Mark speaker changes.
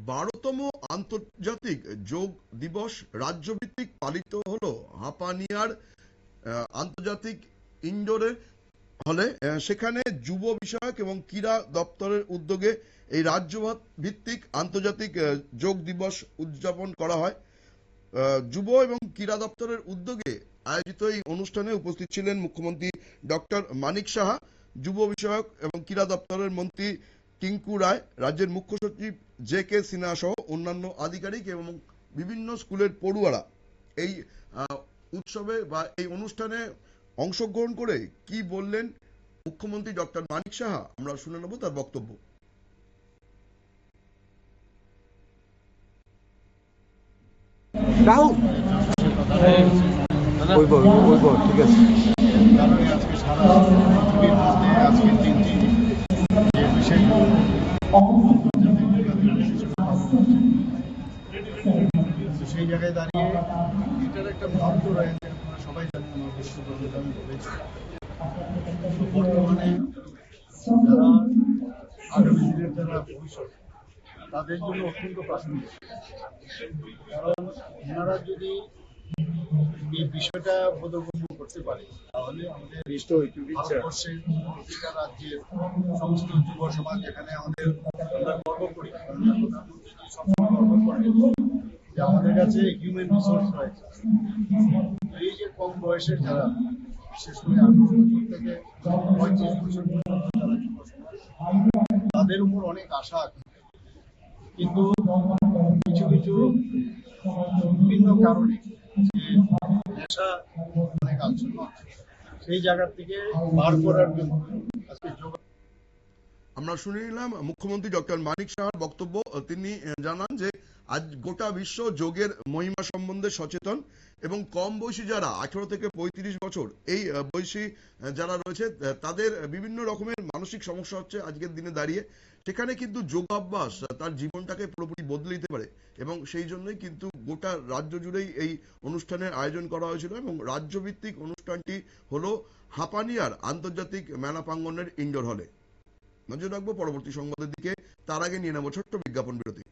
Speaker 1: 12তম আন্তর্জাতিক যোগ দিবস রাজ্যভিত্তিক পালিত হলো হাপানিয়ার আন্তর্জাতিক ইনডোরে হলে। সেখানে যুব বিষয়ক এবং ক্রীড়া দপ্তরের উদ্যোগে এই রাজ্য ভিত্তিক আন্তর্জাতিক যোগ দিবস উদযাপন করা হয়। যুব এবং ক্রীড়া দপ্তরের উদ্যোগে আয়োজিত এই অনুষ্ঠানে উপস্থিত ছিলেন মুখ্যমন্ত্রী ডক্টর মানিক সাহা, যুব বিষয়ক এবং ক্রীড়া দপ্তরের মন্ত্রী টিঙ্কু রায়, রাজ্যের মুখ্য সচিব জে.কে. সিনহা সহ অন্যান্য আধিকারিক এবং বিভিন্ন স্কুলের পড়ুয়ারা। এই উৎসবে বা এই অনুষ্ঠানে অংশগ্রহণ করে কি বললেন মুখ্যমন্ত্রী ডক্টর মানিক সাহা, আমরা শুনে নেব তার বক্তব্য।
Speaker 2: রাহুল ঠিক আছে।
Speaker 3: কারণে আজকে সারা পৃথিবীর মধ্যে আজকের দিনটি যে বিষয়গুলো সেই জায়গায় দাঁড়িয়ে এটার একটা মহত্ব রয়েছে। আপনারা সবাই জানেন, আমার বক্তব্যে আমি বলেছি, বর্তমানে যারা আগামী দিনের যারা ভবিষ্যৎ, তাদের জন্য অত্যন্ত প্রাসঙ্গিক। কারণ ওনারা যদি এই বিষয়টা বোধগম্য করতে পারে, তাহলে আমাদের ভারতবর্ষের প্রতিটা রাজ্যের সমস্ত যুব সমাজ, যেখানে আমরা গর্ব করি, প্রধানমন্ত্রী সবসময় গর্ব করেন যে আমাদের কাছে হিউম্যান রিসোর্স রয়েছে। এই যে কম বয়সের যারা, বিশেষ করে 18 বছর থেকে 35 বছর পর্যন্ত যারা যুব সমাজ, তাদের উপর অনেক আশা, কিন্তু কিছু কিছু বিভিন্ন কারণে নেশা অনেক আচ্ছন্ন, সেই জায়গা থেকে বার করার জন্য আজকে
Speaker 1: আমরা শুনে নিলাম মুখ্যমন্ত্রী ডক্টর মানিক সাহার বক্তব্য। তিনি জানান যে আজ গোটা বিশ্ব যোগের মহিমা সম্বন্ধে সচেতন এবং কম বয়সী যারা 18 থেকে 35 বছর এই বয়সী যারা রয়েছে তাদের বিভিন্ন রকমের মানসিক সমস্যা হচ্ছে আজকের দিনে দাঁড়িয়ে। সেখানে কিন্তু যোগাভ্যাস তার জীবনটাকে পুরোপুরি বদলে দিতে পারে এবং সেই জন্যই কিন্তু গোটা রাজ্য জুড়েই এই অনুষ্ঠানের আয়োজন করা হয়েছিল এবং রাজ্যভিত্তিক অনুষ্ঠানটি হলো হাপানিয়ার আন্তর্জাতিক মেলা প্রাঙ্গণের ইনডোর হলে। নজর রাখবো পরবর্তী সংবাদের দিকে, তার আগে নিয়ে নেব ছোট্ট বিজ্ঞাপন বিরতি।